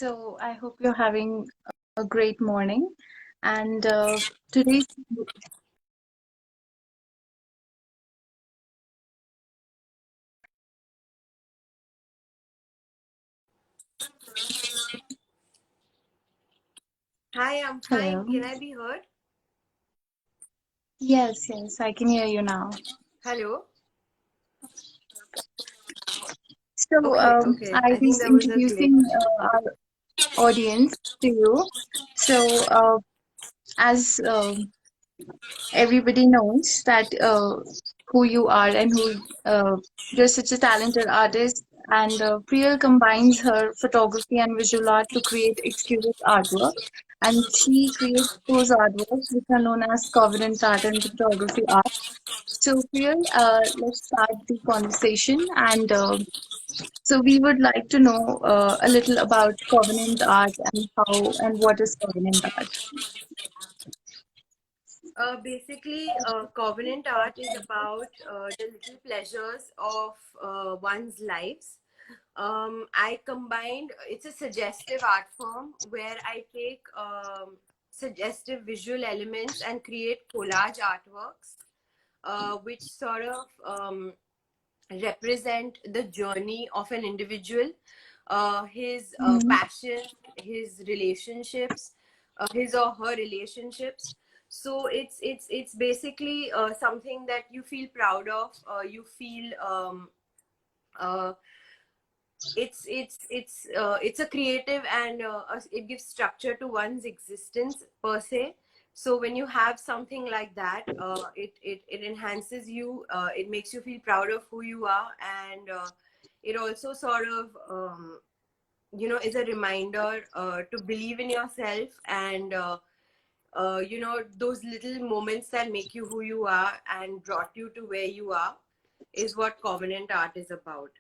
So I hope you're having a great morning. And today's Hi, I'm hello. fine. Can I be heard? Yes, I can hear you now. Hello? So Okay. I I think was there was a glitch. introducing our audience to you. So as everybody knows that who you are and who you're such a talented artist. And Priyal combines her photography and visual art to create exquisite artwork. And she creates those artworks which are known as covenant art and photography art. So, Priyal, let's start the conversation. And so, we would like to know a little about covenant art and how and what is covenant art. Basically, covenant art is about the little pleasures of one's lives. I combined, it's a suggestive art form where I take suggestive visual elements and create collage artworks, which sort of represent the journey of an individual, his Mhm. passion, his relationships, his or her relationships. So it's basically something that you feel proud of. You feel uh, it's a creative and it gives structure to one's existence per se. So when you have something like that, it enhances you, it makes you feel proud of who you are, and it also sort of is a reminder to believe in yourself, and those little moments that make you who you are and brought you to where you are is what covenant art is about.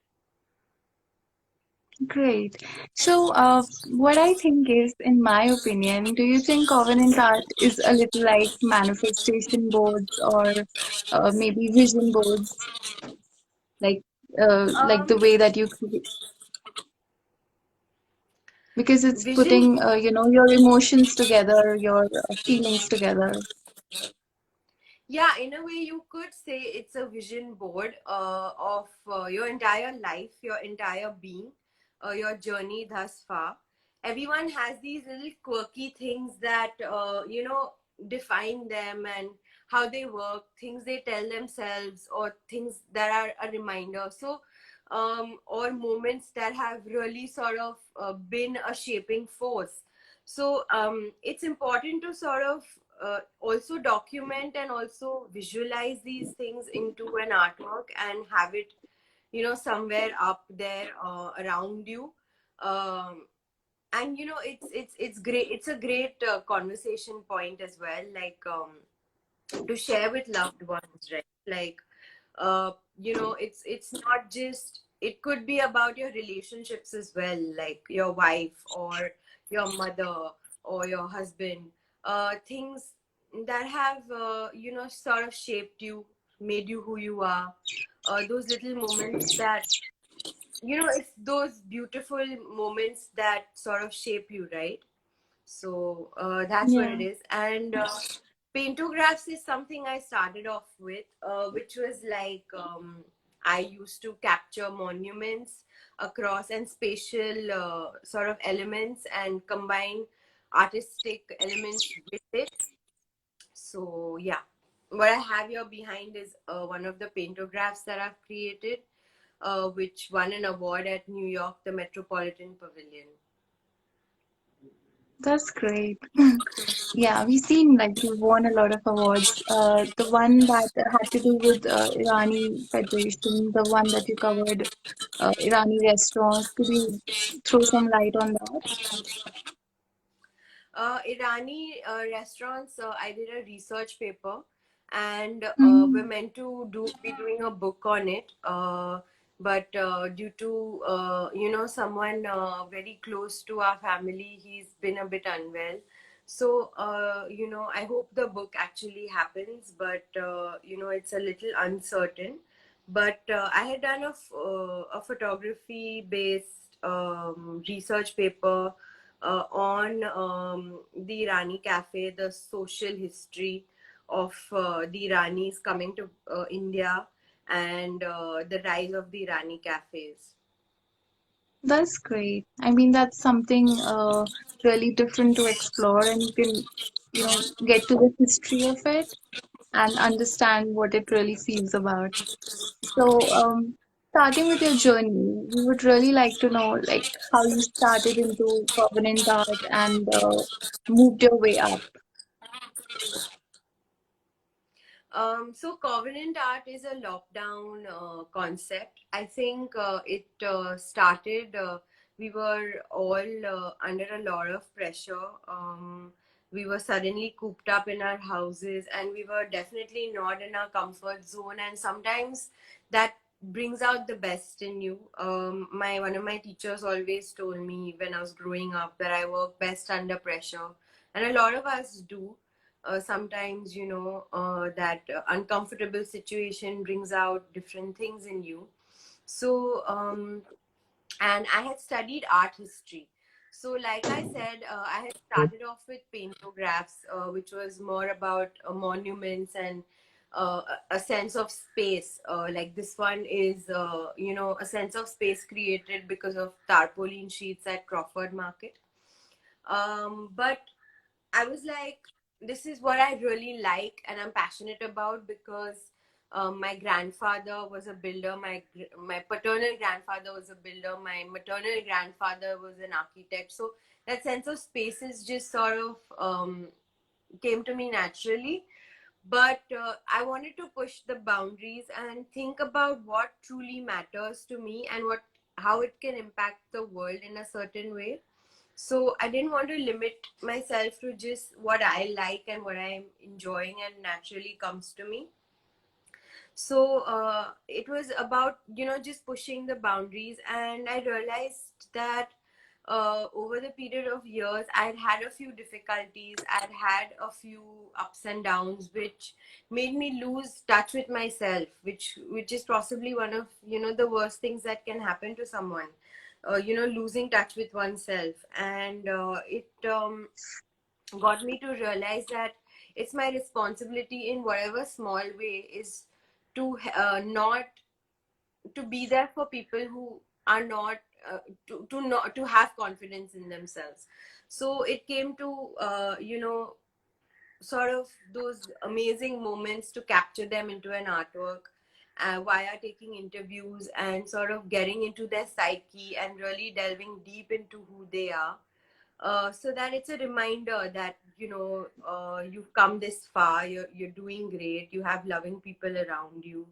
Great. So, what I think is, in my opinion, do you think covenant art is a little like manifestation boards or maybe vision boards, like like the um way that you create? Because it's Vision. putting, your emotions together, your feelings together. Yeah, in a way, you could say it's a vision board of your entire life, your entire being, your journey thus far. Everyone has these little quirky things that, define them and how they work, things they tell themselves, or things that are a reminder. So, or moments that have really sort of been a shaping force. So, it's important to sort of also document and also visualize these things into an artwork and have it, somewhere up there around you. um, and it's great, it's a great conversation point as well, like to share with loved ones, right? Like it's not just, it could be about your relationships as well, like your wife or your mother or your husband, things that have sort of shaped you, made you who you are, those little moments that, it's those beautiful moments that sort of shape you, right? So that's what Yeah, it is. And paintographs is something I started off with, which was like, I used to capture monuments across and spatial sort of elements and combine artistic elements with it. So yeah, what I have here behind is one of the paintographs that I've created, which won an award at New York, the Metropolitan Pavilion. that's great. Yeah, we've seen like you won a lot of awards. The one that had to do with Irani Federation, the one that you covered, Irani restaurants. Could you throw some light on that? Irani restaurants, I did a research paper, and we're Mm, meant to be doing a book on it. But due to someone very close to our family, he's been a bit unwell. So I hope the book actually happens, but it's a little uncertain. But I had done a photography based research paper on the Irani Cafe, the social history of the Iranis coming to India, and the rise of the Irani cafes. That's great. I mean, that's something really different to explore, and you can, get to the history of it and understand what it really feels about. So, starting with your journey, we would really like to know, like, how you started into covenant art and moved your way up. So covenant art is a lockdown concept. I think it started. We were all under a lot of pressure. We were suddenly cooped up in our houses, and we were definitely not in our comfort zone. And sometimes that brings out the best in you. My one of my teachers always told me when I was growing up that I work best under pressure, and a lot of us do. Sometimes that uncomfortable situation brings out different things in you. So and I had studied art history. So like I said, I had started off with paintographs, which was more about monuments and a sense of space. Like this one is a sense of space created because of tarpaulin sheets at Crawford Market. But I was like, this is what I really like and I'm passionate about, because my grandfather was a builder. My paternal grandfather was a builder. My maternal grandfather was an architect. So that sense of spaces just sort of came to me naturally. But I wanted to push the boundaries and think about what truly matters to me and how it can impact the world in a certain way. So I didn't want to limit myself to just what I like and what I'm enjoying and naturally comes to me. So it was about just pushing the boundaries, and I realized that over the period of years I'd had a few difficulties, I'd had a few ups and downs, which made me lose touch with myself, which is possibly one of the worst things that can happen to someone. Losing touch with oneself, and it got me to realize that it's my responsibility in whatever small way is to not to be there for people who are not to not to have confidence in themselves. So it came to sort of those amazing moments to capture them into an artwork via taking interviews and sort of getting into their psyche and really delving deep into who they are, so that it's a reminder that you've come this far, you're doing great, you have loving people around you,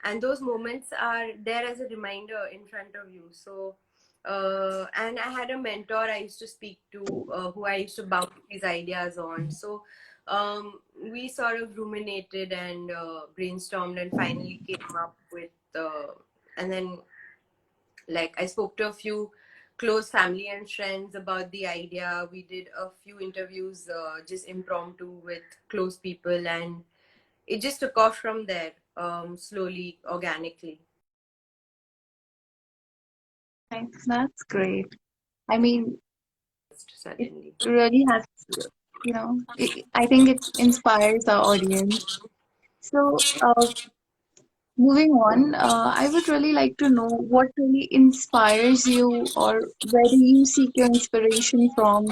and those moments are there as a reminder in front of you. So and I had a mentor I used to speak to, who I used to bounce these ideas on. So we sort of ruminated and brainstormed and finally came up with and then, like, I spoke to a few close family and friends about the idea. We did a few interviews, just impromptu with close people, and it just took off from there, slowly, organically. Nice, that's great. I mean, it Suddenly. really has, I think it inspires our audience. So, moving on, I would really like to know what really inspires you, or where do you seek your inspiration from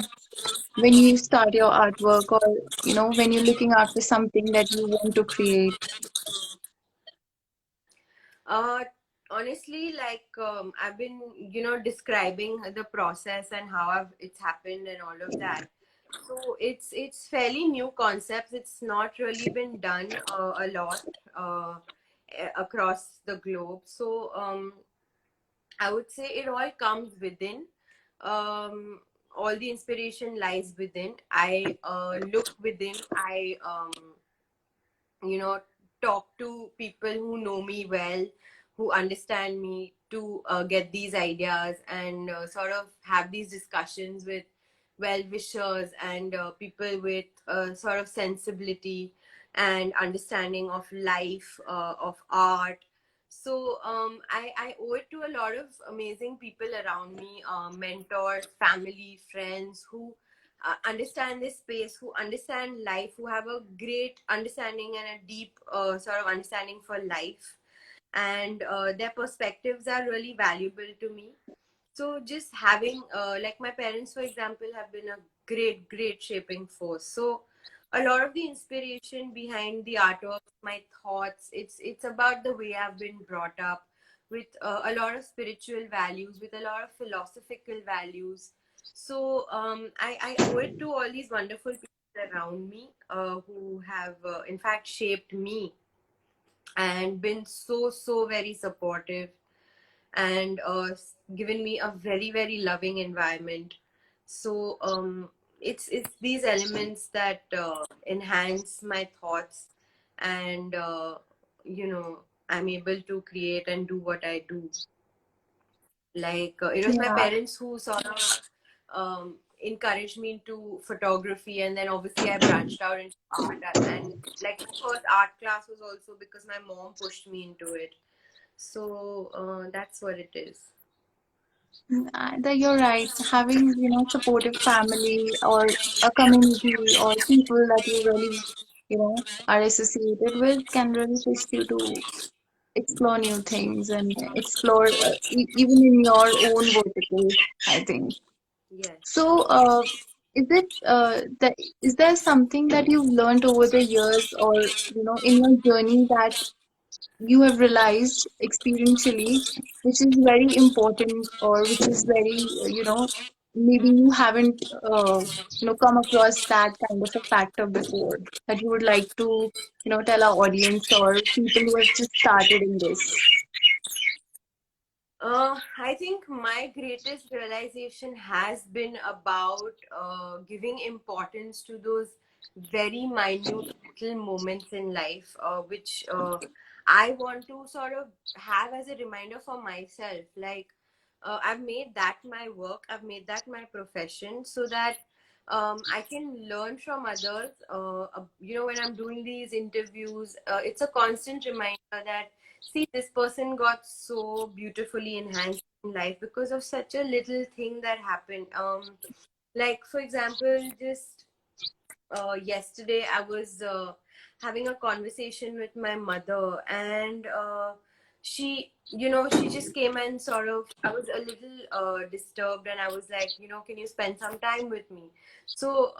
when you start your artwork, or, when you're looking after something that you want to create. Uh, Honestly, like, I've been, describing the process and how it's happened and all of that. So it's fairly new concepts. It's not really been done a lot across the globe. So I would say it all comes within. Um, all the inspiration lies within. I look within. I you know talk to people who know me well, who understand me, to get these ideas and sort of have these discussions with well wishers and people with sort of sensibility and understanding of life, of art. So I owe it to a lot of amazing people around me, mentors, family, friends who understand this space, who understand life, who have a great understanding and a deep sort of understanding for life. And their perspectives are really valuable to me. So just having like my parents, for example, have been a great shaping force. So a lot of the inspiration behind the artwork, my thoughts, it's about the way I've been brought up with a lot of spiritual values, with a lot of philosophical values. So I owe it to all these wonderful people around me who have in fact shaped me and been so very supportive, and given me a very loving environment. So it's these elements that enhance my thoughts, and you know, I'm able to create and do what I do. Like it was my Yeah. parents who sort of encouraged me into photography, and then obviously I branched out into art. And like my first art class was also because my mom pushed me into it. So that's what it is. That you're right. Having, supportive family or a community or people that you really, are associated with can really push you to explore new things and explore even in your own vertical, I think. Yes. So, is there something that you've learned over the years or, in your journey that you have realized experientially, which is very important or which is very, maybe you haven't, come across that kind of a factor before that you would like to, tell our audience or people who have just started in this? I think my greatest realization has been about giving importance to those very minute little moments in life, which I want to sort of have as a reminder for myself. Like, I've made that my work, I've made that my profession, so that I can learn from others. When I'm doing these interviews, it's a constant reminder that see, this person got so beautifully enhanced in life because of such a little thing that happened. Like for example, just yesterday I was having a conversation with my mother, and she just came and sort of, I was a little disturbed, and I was like, can you spend some time with me? So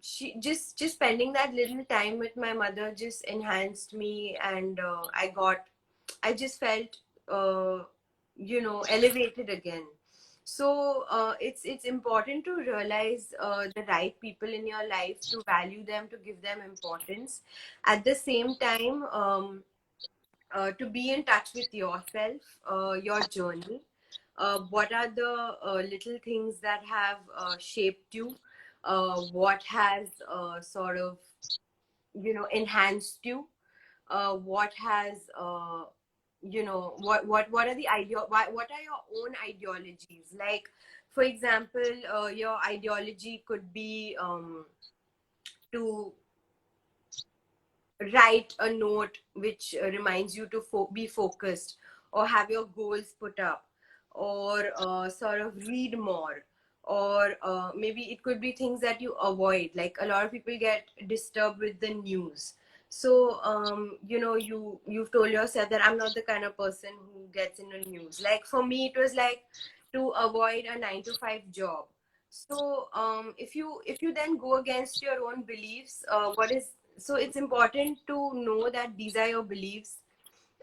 she just spending that little time with my mother just enhanced me, and I just felt elevated again. So it's important to realize the right people in your life, to value them, to give them importance. At the same time, to be in touch with yourself, your journey. What are the little things that have shaped you? What has sort of enhanced you? What has what are the what are your own ideologies? Like for example, your ideology could be to write a note which reminds you to be focused, or have your goals put up, or sort of read more, or maybe it could be things that you avoid. Like a lot of people get disturbed with the news. So you've told yourself that I'm not the kind of person who gets into news. Like for me it was like to avoid a 9 to 5 job. So if you then go against your own beliefs, what is so it's important to know that these are your beliefs.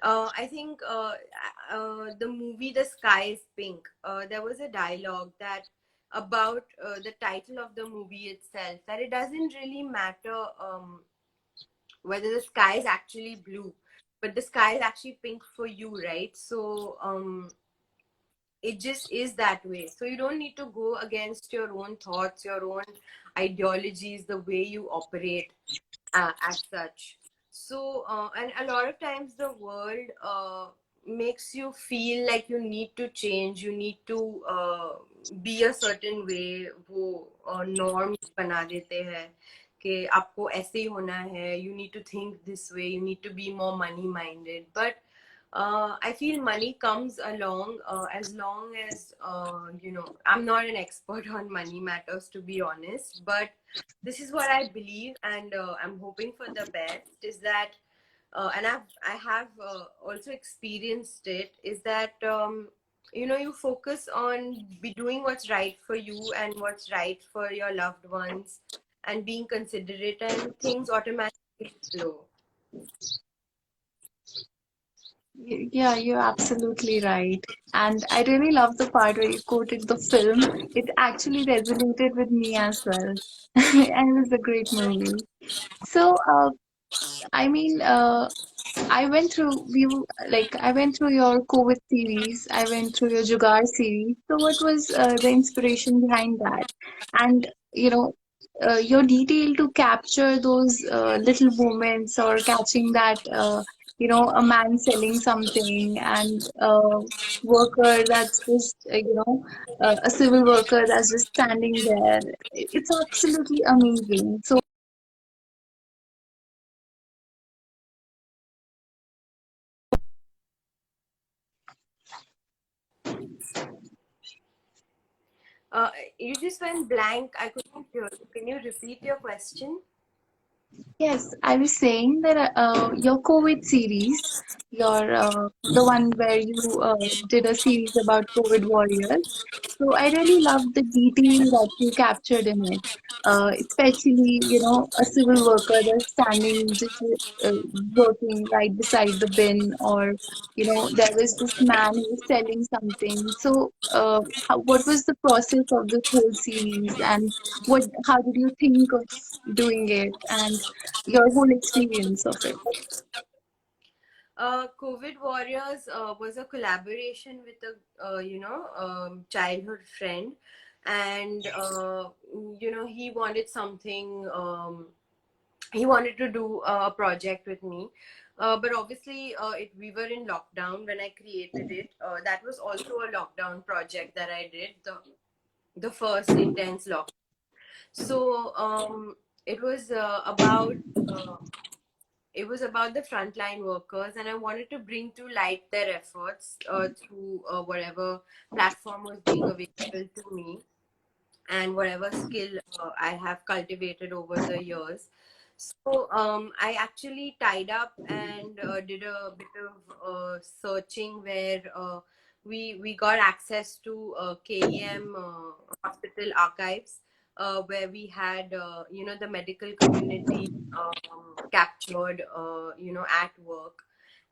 I think the movie The Sky is Pink, there was a dialogue that about the title of the movie itself, that it doesn't really matter whether the sky is actually blue, but the sky is actually pink for you, right? So it just is that way. So you don't need to go against your own thoughts, your own ideologies, the way you operate as such. So, and a lot of times the world makes you feel like you need to change, you need to be a certain way. वो norms बना देते हैं कि आपको ऐसे ही होना है. You need to think this way. You need to be more money minded. But I feel money comes along as long as, I'm not an expert on money matters, to be honest, but this is what I believe, and I'm hoping for the best. Is that, and I have also experienced it. Is that you focus on be doing what's right for you and what's right for your loved ones, and being considerate, and things automatically flow. Yeah, you're absolutely right. And I really love the part where you quoted the film. It actually resonated with me as well. And it was a great movie. So, I mean, I went through your COVID series, I went through your Jugaad series. So what was the inspiration behind that? And your detail to capture those little moments, or catching that a man selling something, and a worker that's just a civil worker that's just standing there. It's absolutely amazing. So Uh, you just went blank. I couldn't hear you. Can you repeat your question? yes, I was saying that your COVID series, the one where you did a series about COVID warriors. So I really loved the detail that you captured in it, especially a civil worker that's standing just working right beside the bin, or there was this man who was selling something. So what was the process of this whole series, and how did you think of doing it, and your whole experience of it? COVID Warriors was a collaboration with a childhood friend, and he wanted something. He wanted to do a project with me, but obviously we were in lockdown when I created it. That was also a lockdown project that I did, the first intense lockdown. So it was about the frontline workers, and I wanted to bring to light their efforts through whatever platform was being available to me, and whatever skill I have cultivated over the years. So I actually tied up and did a bit of searching, where we got access to KEM hospital archives, where we had the medical community captured at work.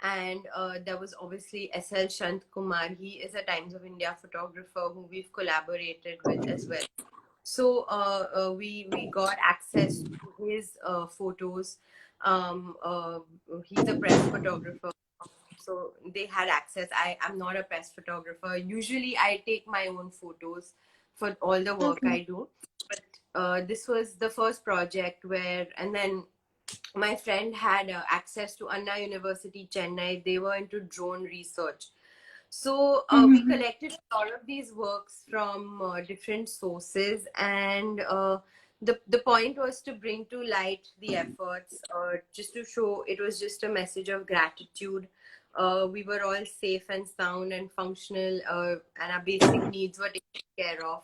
And there was obviously SL Shant Kumar. He is a Times of India photographer who we've collaborated with as well. So we got access to his photos. He's a press photographer, so they had access. I am not a press photographer. Usually, I take my own photos for all the work Okay. I do. But this was the first project where, and then my friend had access to Anna University, Chennai. They were into drone research. So we Mm-hmm. collected a lot of these works from different sources, and the point was to bring to light the efforts, just to show it was just a message of gratitude. We were all safe and sound and functional, and our basic needs were taken care of.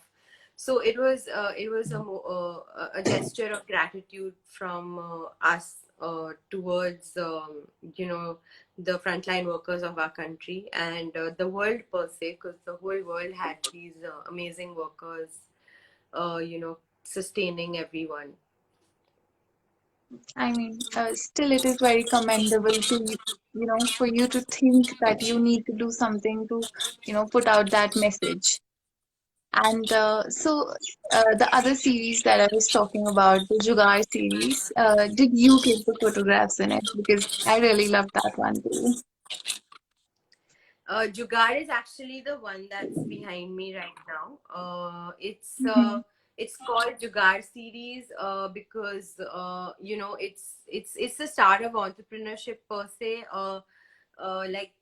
So it was a gesture of gratitude from us towards the frontline workers of our country, and the world per se, because the whole world had these amazing workers, sustaining everyone. I mean, still it is very commendable to for you to think that you need to do something to put out that message. And the other series that I was talking about, the Jugaad series, did you click the photographs in it? Because I really loved that one too. Jugaad is actually the one that's behind me right now. Hmm. It's called Jugaad series because it's the start of entrepreneurship per se. Like,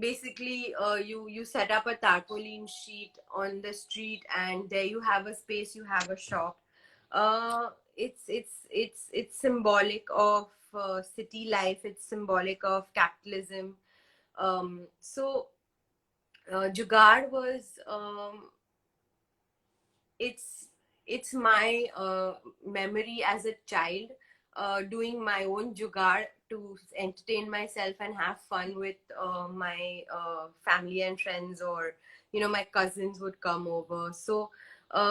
basically you set up a tarpaulin sheet on the street, and there you have a space, you have a shop. It's symbolic of city life, it's symbolic of capitalism. So Jugaad was it's it's my memory as a child, doing my own jugaad to entertain myself and have fun with my family and friends, or my cousins would come over. So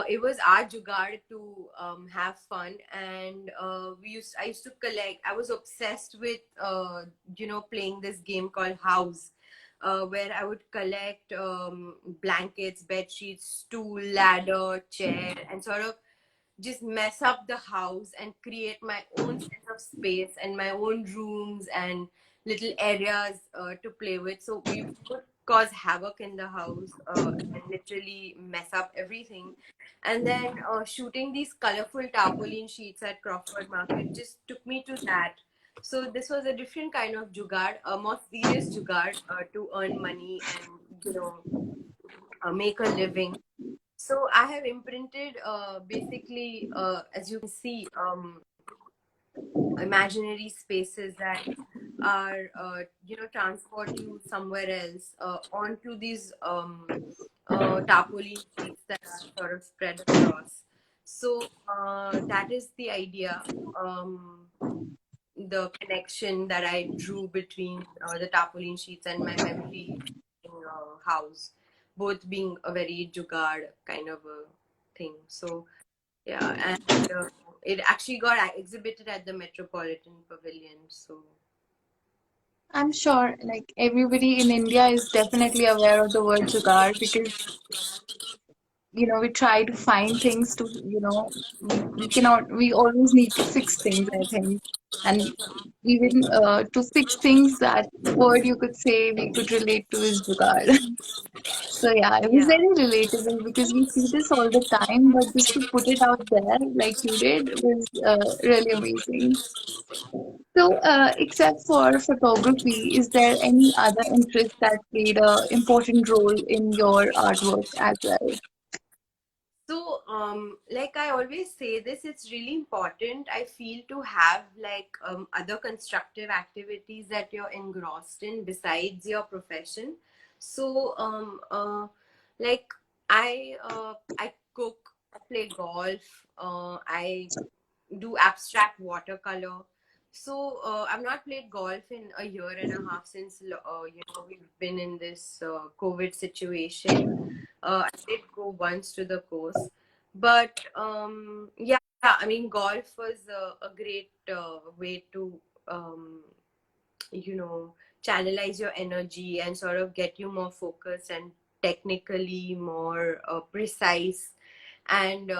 it was our jugaad to have fun. And I used to collect. I was obsessed with playing this game called House, where I would collect blankets, bed sheets, stool, ladder, chair, and sort of just mess up the house and create my own sense of space and my own rooms and little areas to play with. So we would cause havoc in the house, and literally mess up everything. And then shooting these colorful tarpaulin sheets at Crawford Market just took me to that. So this was a different kind of jugaad, a more serious jugaad, to earn money and make a living. So I have imprinted, basically, as you can see, imaginary spaces that are, transport you somewhere else, onto these tarpaulin sheets that are sort of spread across. So that is the idea. The connection that I drew between the tarpaulin sheets and my memory house, both being a very jugaad kind of a thing. So yeah, and it actually got exhibited at the Metropolitan Pavilion. So I'm sure like everybody in India is definitely aware of the word jugaad because we try to find things to we cannot we always need to fix things, I think. And even to fix things, that word you could say we could relate to is jugaad. So yeah, it was yeah. very relatable because we see this all the time, but just to put it out there like you did was really amazing. So, except for photography, is there any other interest that played a important role in your artwork as well? So, like I always say this, it's really important, I feel, to have like other constructive activities that you're engrossed in besides your profession. So, like I cook, I play golf, I do abstract watercolor. So I've not played golf in a year and a half since we've been in this COVID situation. I did go once to the course, but yeah, I mean, golf was a great way to um, you know channelize your energy and sort of get you more focused and technically more precise, and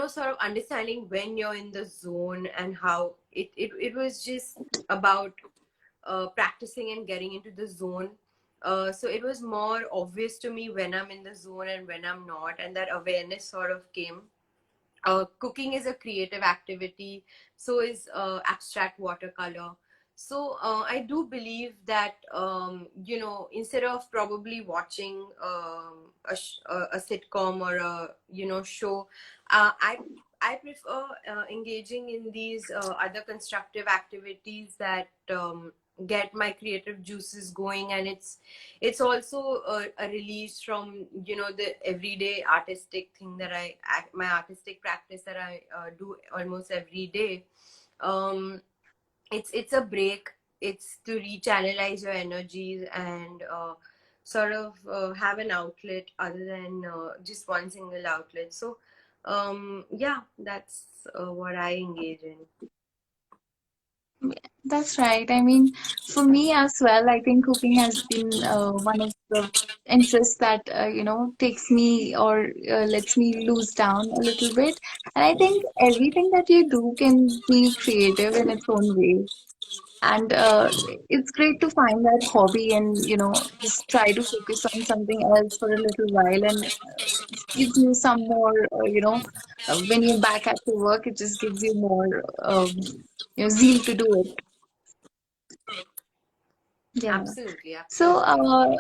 sort of understanding when you're in the zone, and how it was just about practicing and getting into the zone. So it was more obvious to me when I'm in the zone and when I'm not, and that awareness sort of came. Cooking is a creative activity, so is abstract watercolor. So I do believe that instead of probably watching a sitcom or a show, I prefer engaging in these other constructive activities that get my creative juices going, and it's also a release from the everyday artistic thing that my artistic practice that I do almost every day. um it's a break. It's to rechannelize your energies and sort of have an outlet other than just one single outlet. So yeah, that's what I engage in. That's right. I mean, for me as well, I think cooking has been one of the interests that, takes me or lets me lose down a little bit. And I think everything that you do can be creative in its own way. And it's great to find that hobby and, just try to focus on something else for a little while. And it gives you some more, when you're back at the work, it just gives you more, zeal to do it. Yeah. Absolutely, So, absolutely.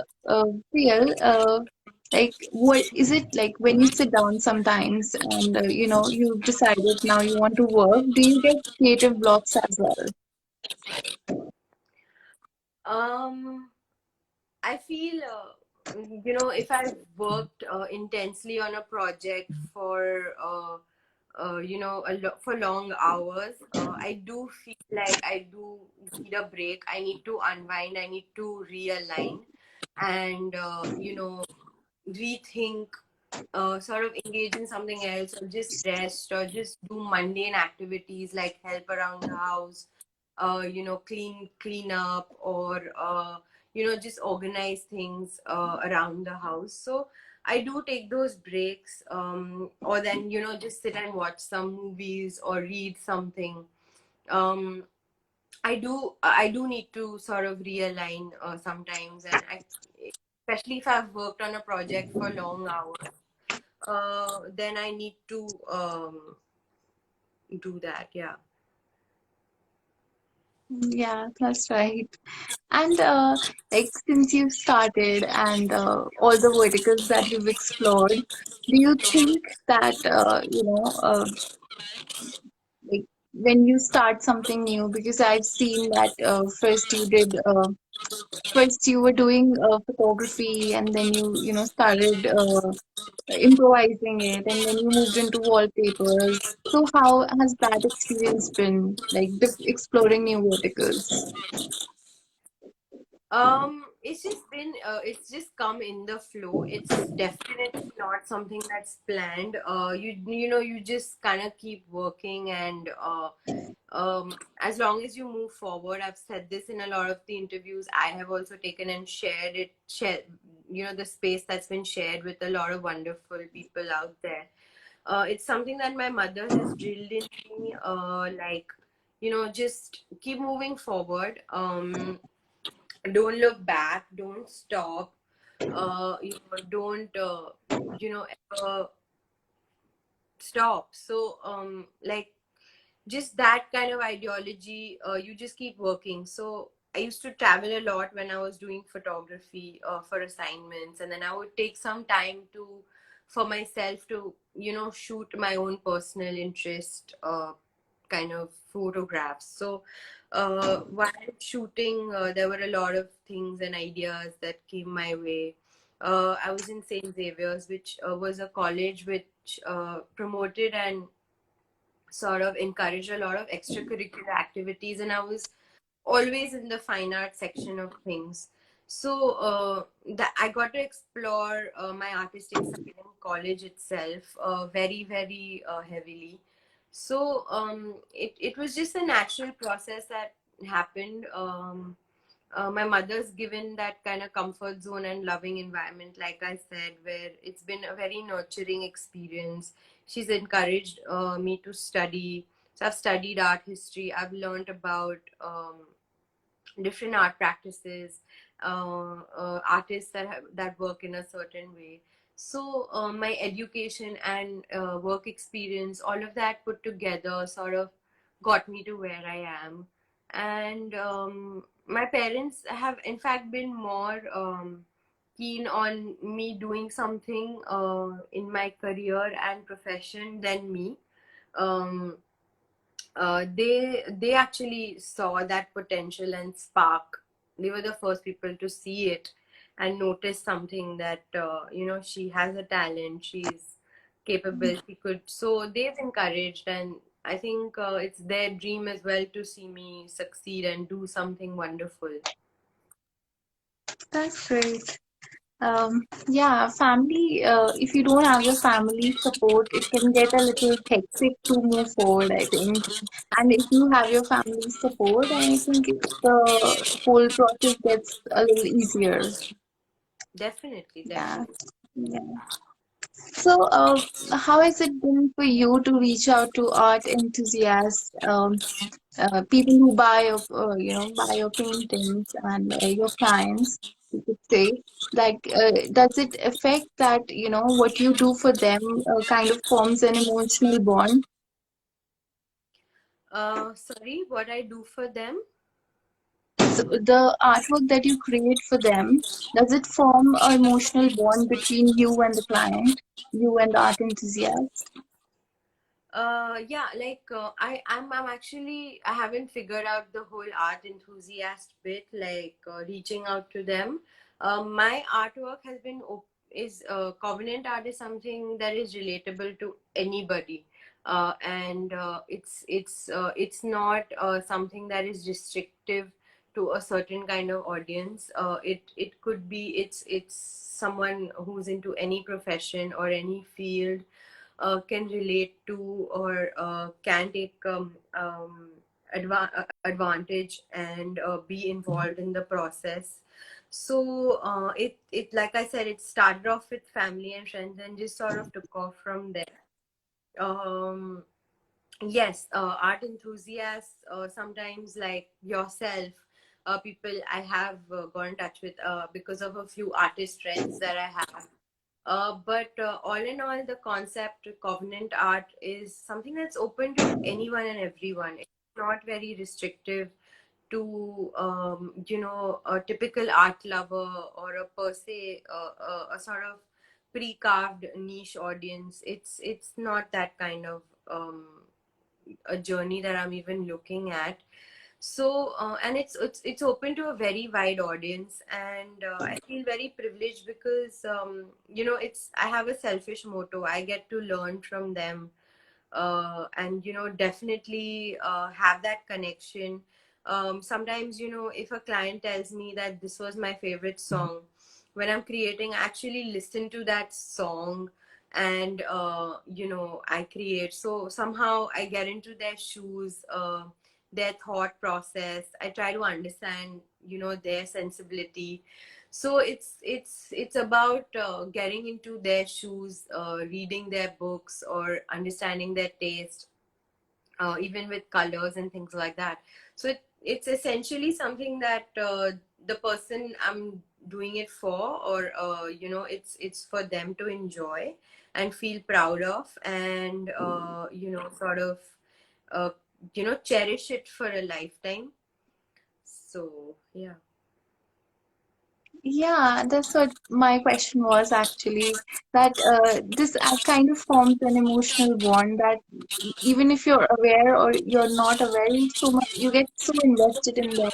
Priyal, like, what is it like when you sit down sometimes and, you've decided now you want to work, do you get creative blocks as well? um I feel, if I've worked intensely on a project for, for long hours, I do feel like I do need a break. I need to unwind. I need to realign and, rethink, sort of engage in something else, or just rest, or just do mundane activities like help around the house, clean up, or just organize things around the house. So I do take those breaks, or then just sit and watch some movies or read something. um I do need to sort of realign sometimes, and especially if I've worked on a project for long hours, then I need to do that. Yeah. Yeah, that's right. And like since you've started and all the verticals that you've explored, do you think that like when you start something new, because I've seen that first you were doing photography and then you started improvising it and then you moved into wallpapers. So how has that experience been, like exploring new verticals? It's just come in the flow. It's definitely not something that's planned. You just kind of keep working, and as long as you move forward. I've said this in a lot of the interviews I have also taken and shared the space that's been shared with a lot of wonderful people out there. It's something that my mother has drilled in me, like, just keep moving forward. Don't look back, don't stop, don't ever stop. So like, just that kind of ideology, you just keep working. So I used to travel a lot when I was doing photography for assignments, and then I would take some time to for myself to shoot my own personal interest kind of photographs. So while shooting, there were a lot of things and ideas that came my way. I was in St. Xavier's, which was a college which promoted and sort of encouraged a lot of extracurricular activities, and I was always in the fine art section of things. So that I got to explore my artistic side in college itself very, very heavily. So it was just a natural process that happened. My mother's given that kind of comfort zone and loving environment, like I said, where it's been a very nurturing experience. She's encouraged me to study. So I've studied art history. I've learned about different art practices, artists that work in a certain way. So my education and work experience, all of that put together, sort of got me to where I am. And my parents have, in fact, been more keen on me doing something in my career and profession than me. Um, they actually saw that potential and spark. They were the first people to see it and notice something that she has a talent, she's capable, she could. So they've encouraged, and I think it's their dream as well to see me succeed and do something wonderful. That's great. Yeah, family, if you don't have the family support, it can get a little hectic to move forward, I think. And if you have your family support, I think the whole process gets a little easier. Definitely, Yeah. definitely. Yeah. So, how has it been for you to reach out to art enthusiasts, people who buy your paintings and your clients, you could say, like, does it affect that, what you do for them kind of forms an emotional bond? Sorry, what I do for them? So the artwork that you create for them, does it form an emotional bond between you and the client, you and the art enthusiast? Yeah, like I'm actually, I haven't figured out the whole art enthusiast bit, like reaching out to them. My artwork has been is covenant art is something that is relatable to anybody, and it's not something that is restrictive to a certain kind of audience. It could be it's someone who's into any profession or any field can relate to, or can take advantage and be involved in the process. So it like I said, it started off with family and friends and just sort of took off from there. Um, yes, art enthusiasts, sometimes like yourself, people I have got in touch with because of a few artist friends that I have. But all in all, the concept covenant art is something that's open to anyone and everyone. It's not very restrictive to a typical art lover or a per se a sort of pre-carved niche audience. It's not that kind of a journey that I'm even looking at. So and it's open to a very wide audience, and I feel very privileged because it's I have a selfish motto. I get to learn from them, and definitely have that connection. Sometimes if a client tells me that this was my favorite song, when I'm creating, I actually listen to that song, and I create. So somehow I get into their shoes, their thought process. I try to understand their sensibility. So it's about getting into their shoes, reading their books or understanding their taste, even with colors and things like that. So it's essentially something that the person I'm doing it for, or it's for them to enjoy and feel proud of, and sort of uh, cherish it for a lifetime. So yeah. Yeah, that's what my question was actually. That this kind of forms an emotional bond that even if you're aware or you're not aware, you get so invested in their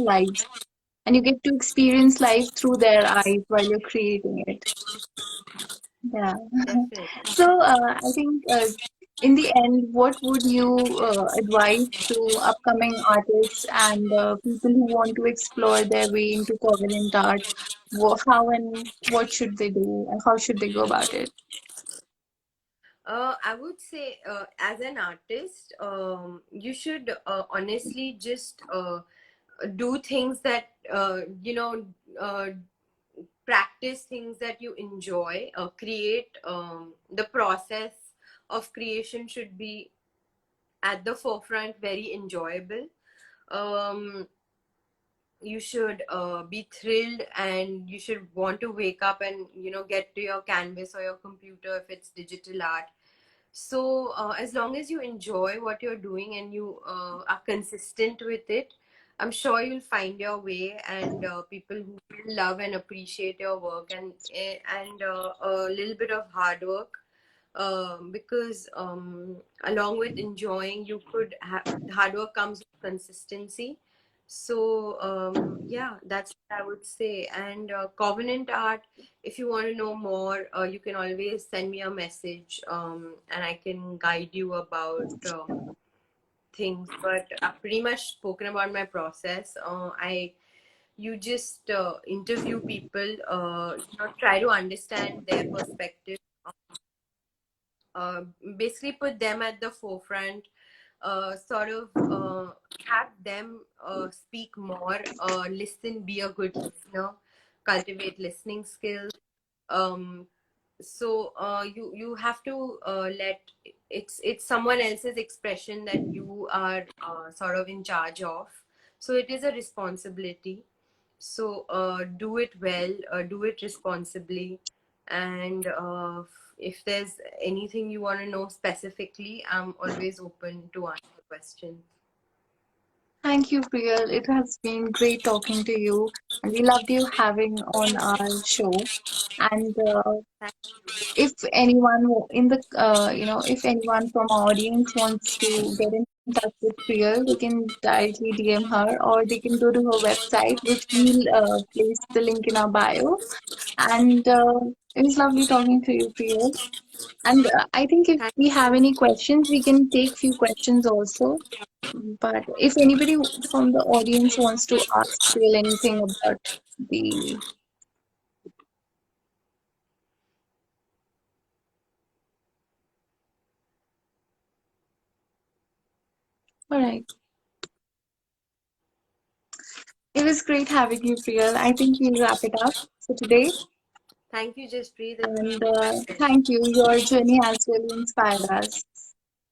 lives, and you get to experience life through their eyes while you're creating it. Yeah. Definitely. So I think in the end, what would you advise to upcoming artists and people who want to explore their way into covenant art? How and what should they do, and how should they go about it? I would say, as an artist, you should honestly just do things that practice things that you enjoy. Create the process of creation should be at the forefront, very enjoyable. Um, you should be thrilled, and you should want to wake up and get to your canvas or your computer if it's digital art. So as long as you enjoy what you're doing and you are consistent with it, I'm sure you'll find your way, and people who will love and appreciate your work, and a little bit of hard work, because along with enjoying, you could have hard work comes with consistency. So yeah, that's what I would say. And covenant art, if you want to know more, you can always send me a message, and I can guide you about things. But I've pretty much spoken about my process. I You just interview people, try to understand their perspective, uh, basically put them at the forefront, sort of have them speak more, listen, be a good listener, cultivate listening skills. Um, so you have to let it's someone else's expression that you are sort of in charge of. So it is a responsibility. So do it well, do it responsibly, and if there's anything you want to know specifically, I'm always open to answer questions. Thank you, Priyal. It has been great talking to you, and we loved you having on our show. And if anyone in the if anyone from our audience wants to get in in touch with Priyal, they can directly DM her or they can go to her website, which we'll place the link in our bio. And it was lovely talking to you, Priyal. And I think if Thank we have any questions, we can take few questions also. But if anybody from the audience wants to ask Priyal anything about the... All right. It was great having you, Priyal. I think we'll wrap it up for today. Thank you, Jaspreet. And thank you. Your journey has really inspired us.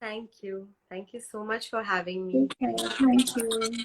Thank you. Thank you so much for having me. Take care. Thank you.